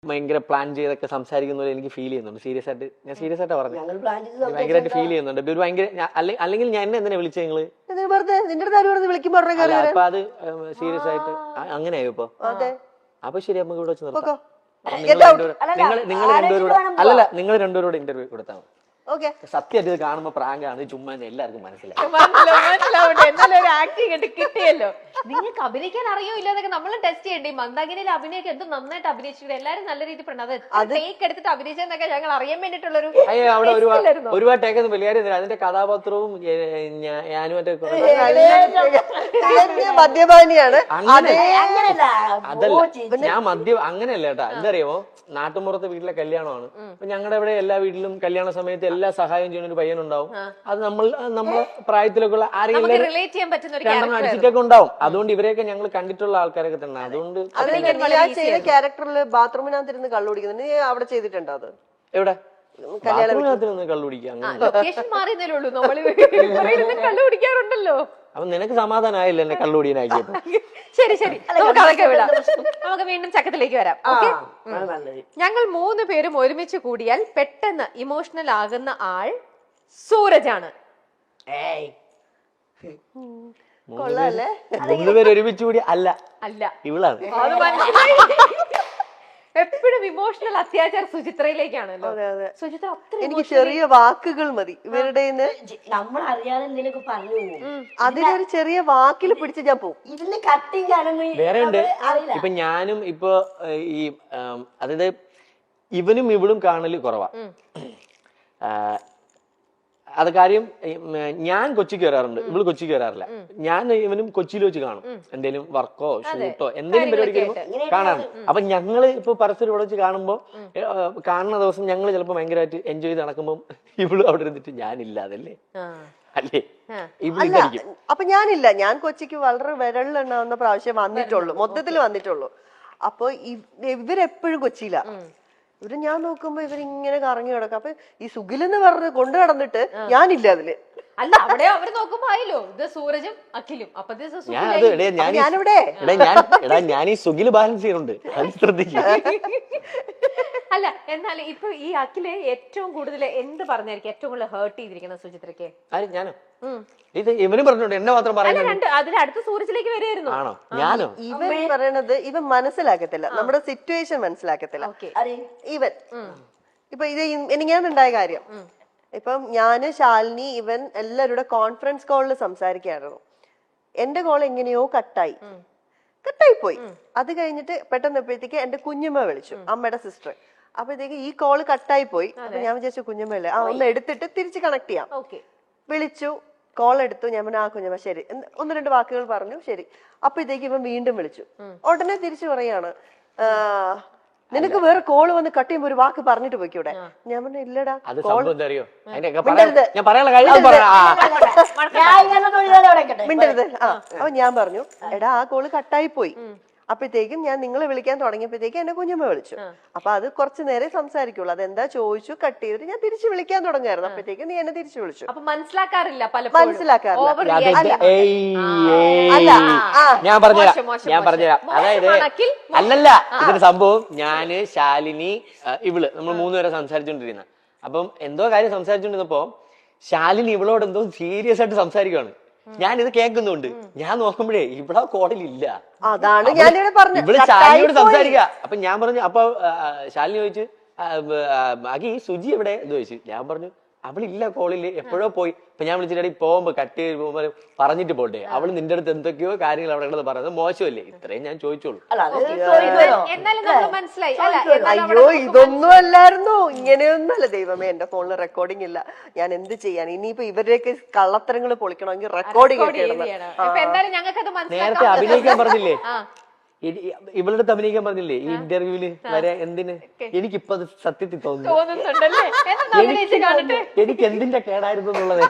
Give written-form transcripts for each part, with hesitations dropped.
ഭയങ്കര പ്ലാൻ ചെയ്തൊക്കെ സംസാരിക്കുന്ന എനിക്ക് ഫീൽ ചെയ്യുന്നുണ്ട്. സീരിയസ് ആയിട്ട് ഞാൻ സീരിയസ് ആയിട്ടാ പറഞ്ഞു, ഭയങ്കരമായിട്ട് ഫീൽ ചെയ്യുന്നുണ്ട്. ഇവര് ഭയങ്കര അല്ലെങ്കിൽ ഞാൻ എന്നെ വിളിച്ച നിങ്ങള് അപ്പൊ അത് സീരിയസ് ആയിട്ട് അങ്ങനെയായോ ഇപ്പൊ? അപ്പൊ ശരി, നമുക്ക് ഇവിടെ വെച്ച് നിർത്താം. നിങ്ങൾ രണ്ടുപേരോട് അല്ലല്ല, നിങ്ങൾ രണ്ടുപേരോട് ഇന്റർവ്യൂ കൊടുത്താൽ മതി. സത്യമായിട്ട് ഇത് കാണുമ്പോ പ്രാങ്കാണ്, ചുമ്മാ എല്ലാവർക്കും മനസ്സിലാവട്ടെ. എന്നാലും ഒരു ആക്ടിങ് ആയിട്ട് കിട്ടിയല്ലോ. നിങ്ങൾക്ക് അഭിനയിക്കാൻ അറിയോ ഇല്ലാതൊക്കെ നമ്മൾ ടെസ്റ്റ് ചെയ്യണ്ടേ. മന്ദാകിനിയിൽ അഭിനയൊക്കെ എന്ത് നന്നായിട്ട് അഭിനയിച്ചിട്ട് എല്ലാരും നല്ല രീതിയിൽ പെടുന്നത്. അത് ടേക്ക് എടുത്തിട്ട് അഭിനയിച്ചെന്നൊക്കെ ഞങ്ങൾ അറിയാൻ വേണ്ടിട്ടുള്ളൊരു ഒരുപാട് ടേക്കൊന്നും വലിയ കാര്യം. അതിന്റെ കഥാപാത്രവും ഞാനും മദ്യപാനിയാണ്. അതല്ല, ഞാൻ മദ്യം അങ്ങനെയല്ല കേട്ടാ. എന്തറിയാമോ, നാട്ടുമ്പുറത്തെ വീട്ടിലെ കല്യാണമാണ്. അപ്പൊ ഞങ്ങളുടെ ഇവിടെ എല്ലാ വീട്ടിലും കല്യാണ സമയത്ത് എല്ലാ സഹായം ചെയ്യുന്ന ഒരു പയ്യനുണ്ടാവും. അത് നമ്മളെ പ്രായത്തിലൊക്കെ ഉള്ള ആരെങ്കിലും രണ്ടെണ്ണം അടിച്ചിട്ടൊക്കെ ഉണ്ടാവും. അതുകൊണ്ട് ഇവരെയൊക്കെ ഞങ്ങൾ കണ്ടിട്ടുള്ള ആൾക്കാരൊക്കെ തന്നെ. അതുകൊണ്ട് ക്യാരക്ടറിൽ ബാത്റൂമിനകത്തിരുന്ന് കള്ളുപിടിക്കുന്നത് നീ അവിടെ ചെയ്തിട്ടുണ്ടോ? അത് എവിടെ? ബാത്റൂമിനകത്തിരുന്ന് കള്ളുപിടിക്കുക കള്ളുപിടിക്കാറുണ്ടല്ലോ. അപ്പൊ നിനക്ക് സമാധാനമായില്ല എന്നെ കള്ളുപിടിയനാക്കിയപ്പോ. ശരി ശരി, നമുക്ക് അതൊക്കെ വിടാം. നമുക്ക് വീണ്ടും ചക്കത്തിലേക്ക് വരാം. ഞങ്ങൾ 3 പേരും ഒരുമിച്ച് കൂടിയാൽ പെട്ടെന്ന് ഇമോഷണൽ ആകുന്ന ആൾ സൂരജാണ്. 3 പേര് ഒരുമിച്ച് കൂടി അല്ല ഇവളാണ്. എപ്പോഴും ഇമോഷണൽ അത്യാചാർ സുചിത്രയിലേക്കാണല്ലോ. സുചിത്ര എനിക്ക് ചെറിയ വാക്കുകൾ മതി ഇവരുടെ. നമ്മൾ അറിയാതെ എന്തെങ്കിലും പറഞ്ഞു അതിലൊരു ചെറിയ വാക്കിൽ പിടിച്ച് ഞാൻ പോകും. ഇതിന് കട്ടിങ് വേറെ ഉണ്ട്. ഇപ്പൊ ഞാനും ഇപ്പൊ ഈ അതായത് ഇവനും ഇവളും കാണല് കുറവാ. അത് കാര്യം ഞാൻ കൊച്ചിക്ക് വരാറുണ്ട്, ഇവള് കൊച്ചിക്ക് വരാറില്ല. ഞാൻ ഇവനും കൊച്ചിയിൽ വെച്ച് കാണും. എന്തെങ്കിലും വർക്കോ ഷൂട്ടോ എന്തെങ്കിലും പരിപാടിക്ക് വരുമ്പോ കാണാറുണ്ട്. അപ്പൊ ഞങ്ങള് ഇപ്പൊ പരസ്പരം ഇവിടെ വെച്ച് കാണുമ്പോ കാണുന്ന ദിവസം ഞങ്ങള് ചിലപ്പോ ഭയങ്കരമായിട്ട് എൻജോയ് ചെയ്ത് നടക്കുമ്പോ ഇവള് അവിടെ ഇരുന്നിട്ട് ഞാനില്ലാതല്ലേ അല്ലേ ഇവളിരിക്കും. അപ്പൊ ഞാനില്ല, ഞാൻ കൊച്ചിക്ക് വളരെ വിരളിലെണ്ണാവുന്ന പ്രാവശ്യം വന്നിട്ടുള്ളൂ, മൊത്തത്തിൽ വന്നിട്ടുള്ളൂ. അപ്പൊ ഇവരെപ്പോഴും കൊച്ചിയില്ല. ഇവര് ഞാൻ നോക്കുമ്പോ ഇവരിങ്ങനെ കറങ്ങി കിടക്കും. അപ്പൊ ഈ സുഖിലെന്ന് പറഞ്ഞ് കൊണ്ടു നടന്നിട്ട് ഞാനില്ല അതില്. അല്ല, അവിടെ അവര് നോക്കുമ്പോ ആയില്ലോ ഇത് സൂരജും അഖിലും. അപ്പൊ ഞാനിവിടെ ഞാൻ ഈ സുഖില് ബാലൻസ് ചെയ്യുന്നുണ്ട്, അത് ശ്രദ്ധിക്കും. അല്ല, എന്നാൽ ഇപ്പൊ ഈ അഖിലെ ഏറ്റവും കൂടുതൽ എന്ത് പറഞ്ഞായിരിക്കും ഏറ്റവും കൂടുതൽ ഹേർട്ട് ചെയ്തിരിക്കുന്ന സുചിത്രക്ക്? ഞാനോ? ഇത് ഇവനും പറഞ്ഞോണ്ട് എന്നെ മാത്രം പറയുന്നത്. അതിന് അടുത്ത സൂരജിലേക്ക് വരികയായിരുന്നു. ആണോ? ഞാനോ? ഇവൻ പറയണത് ഇവൻ മനസ്സിലാക്കത്തില്ല, നമ്മുടെ സിറ്റുവേഷൻ മനസ്സിലാക്കത്തില്ല. ഇവൻ ഇപ്പൊ ഇത് എനിക്കാണുണ്ടായ കാര്യം. ഇപ്പം ഞാന്, ശാലിനി, ഇവൻ എല്ലാവരുടെ കോൺഫറൻസ് കോളിൽ സംസാരിക്കായിരുന്നു. എന്റെ കോൾ എങ്ങനെയോ കട്ടായി പോയി. അത് കഴിഞ്ഞിട്ട് പെട്ടെന്നപ്പോഴത്തേക്ക് എന്റെ കുഞ്ഞമ്മ വിളിച്ചു, അമ്മയുടെ സിസ്റ്റർ. അപ്പോഴത്തേക്ക് ഈ കോള് കട്ടായി പോയി. അപ്പൊ ഞാൻ വിചാരിച്ചു കുഞ്ഞമ്മല്ലേ, ഒന്ന് എടുത്തിട്ട് തിരിച്ച് കണക്ട് ചെയ്യാം. വിളിച്ചു, കോൾ എടുത്തു. ഞാൻ പറഞ്ഞു കുഞ്ഞമ്മ ശരി, 1-2 വാക്കുകൾ പറഞ്ഞു, ശരി. അപ്പോഴത്തേക്ക് ഇവൻ വീണ്ടും വിളിച്ചു. ഉടനെ തിരിച്ചു പറയാണ്, നിനക്ക് വേറെ കോള് വന്ന് കട്ട് ചെയ്യുമ്പോ ഒരു വാക്ക് പറഞ്ഞിട്ട് പോയിക്കൂടെ? ഞാൻ പറഞ്ഞു ഇല്ലടാ. മിണ്ടരുത്. അപ്പൊ ഞാൻ പറഞ്ഞു എടാ ആ കോള് കട്ടായി പോയി. അപ്പോഴത്തേക്കും ഞാൻ നിങ്ങളെ വിളിക്കാൻ തുടങ്ങിയപ്പോഴത്തേക്കും എന്നെ കുഞ്ഞമ്മ വിളിച്ചു. അപ്പൊ അത് കുറച്ചു നേരം സംസാരിക്കുള്ളൂ. അതെന്താ ചോദിച്ചു, കട്ട് ചെയ്തിട്ട് ഞാൻ തിരിച്ചു വിളിക്കാൻ തുടങ്ങായിരുന്നു. അപ്പോഴത്തേക്കും നീ എന്നെ തിരിച്ചു വിളിച്ചു. മനസ്സിലാക്കാറില്ല. ഞാൻ പറഞ്ഞുതരാം. അതായത് അല്ലല്ല, ഇതൊരു സംഭവം ഞാന്, ശാലിനി, ഇവള് നമ്മൾ 3 പേരെ സംസാരിച്ചോണ്ടിരുന്ന. അപ്പം എന്തോ കാര്യം സംസാരിച്ചോണ്ടിരുന്നപ്പോ ശാലിനി ഇവളോട് എന്തോ സീരിയസ് ആയിട്ട് സംസാരിക്കുവാണ്. ഞാൻ ഇത് കേൾക്കുന്നുണ്ട്. ഞാൻ നോക്കുമ്പോഴേ ഇവിടെ കോളിലില്ല. അതാണ് ഞാനിവിടെ പറഞ്ഞു, ഇവള് ശാലിനിയോട് സംസാരിക്കുക. അപ്പൊ ഞാൻ പറഞ്ഞു, അപ്പൊ ശാലിനി ചോദിച്ചു അഖി സുജി എവിടെ എന്ന് ചോദിച്ചു. ഞാൻ പറഞ്ഞു അവളില്ല, കോളില് എപ്പോഴോ പോയി. ഇപ്പൊ ഞാൻ വിളിച്ചിട്ട് പോകുമ്പോ കട്ട് ചെയ്ത് പോകുമ്പോ പറഞ്ഞിട്ട് പോട്ടെ, അവള് നിന്റെ അടുത്ത് എന്തൊക്കെയോ കാര്യങ്ങൾ അവിടെ കിടന്ന് പറയുന്നത് മോശമല്ലേ? ഇത്രയും ഞാൻ ചോദിച്ചോളൂ. അയ്യോ ഇതൊന്നും അല്ലായിരുന്നു, ഇങ്ങനെയൊന്നല്ല. ദൈവമേ, എന്റെ ഫോണിൽ റെക്കോർഡിംഗ് ഇല്ല, ഞാൻ എന്ത് ചെയ്യാൻ? ഇനിയിപ്പോ ഇവരുടെയൊക്കെ കള്ളത്തരങ്ങൾ പൊളിക്കണമെങ്കിൽ റെക്കോർഡിംഗ് ഒക്കെ ഇടണം. നേരത്തെ അഭിനയിക്കാൻ പറഞ്ഞില്ലേ, ഇവളുടെ അടുത്ത് അഭിനയിക്കാൻ പറഞ്ഞില്ലേ ഈ ഇന്റർവ്യൂല് വരെ? എന്തിന്? എനിക്കിപ്പോ അത് സത്യത്തിൽ തോന്നുന്നു എനിക്ക് എന്തിന്റെ കേടായിരുന്നു എന്നുള്ളത്.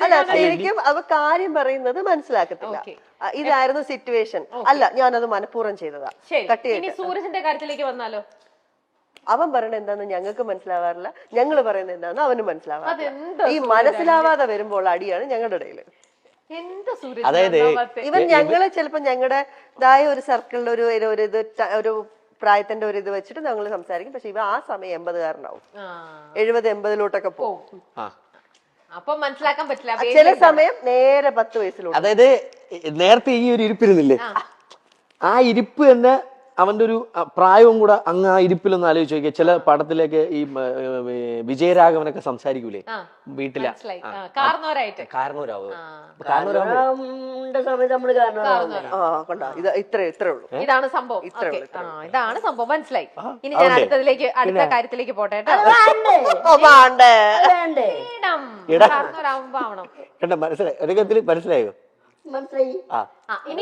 അല്ല, ശരിക്കും അവ കാര്യം പറയുന്നത് മനസ്സിലാക്കത്തില്ല. ഇതായിരുന്നു സിറ്റുവേഷൻ, അല്ല ഞാനത് മനഃപൂർവ്വം ചെയ്തതാ. സൂരജിന്റെ കാര്യത്തിലേക്ക് വന്നാലോ? അവൻ പറയണത് എന്താന്ന് ഞങ്ങൾക്ക് മനസ്സിലാവാറില്ല, ഞങ്ങള് പറയുന്നത് എന്താന്ന് അവന് മനസ്സിലാവാറില്ല. ഈ മനസ്സിലാവാതെ വരുമ്പോൾ അടിയാണ് ഞങ്ങളുടെ ഇടയില്. അതായത് ഇവൻ ഞങ്ങള് ചിലപ്പോ ഞങ്ങളുടേതായ ഒരു സർക്കിളിൽ ഒരു പ്രായത്തിന്റെ ഒരു ഇത് വെച്ചിട്ട് ഞങ്ങൾ സംസാരിക്കും. പക്ഷെ ഇവ ആ സമയം 80-കാരനാവും, 70-80 പോകും. ആ അപ്പൊ മനസ്സിലാക്കാൻ പറ്റില്ല. ചില സമയം നേരെ 10 വയസ്സിലോട്ട്. അതായത് നേരത്തെ ഈ ഒരു ഇരിപ്പിരുന്നില്ലേ, ആ ഇരിപ്പ് തന്നെ അവന്റെ ഒരു പ്രായവും കൂടെ അങ്ങ് ആ ഇരിപ്പിലൊന്ന് ആലോചിച്ച് നോക്കിയാൽ ചില പടത്തിലേക്ക് ഈ വിജയരാഘവനൊക്കെ സംസാരിക്കൂലേ വീട്ടിലെ കാരണവരായിട്ട്. കാരണവരാവും. സമയത്ത് നമ്മള് കാരണം കണ്ടോ, ഇത് ഇത്രേ ഉള്ളൂ. ഇതാണ് സംഭവം. ഇതാണ് സംഭവം, മനസ്സിലായി. ഇനി ഞാൻ അടുത്ത കാര്യത്തിലേക്ക് പോട്ടെ കേട്ടോ. വേണ്ടേ കാരണവരാകുമ്പോ ആവണം. മനസ്സിലായി, ഒരു കത്തിൽ മനസ്സിലായോ? മനസ്സിലായി. ഇനി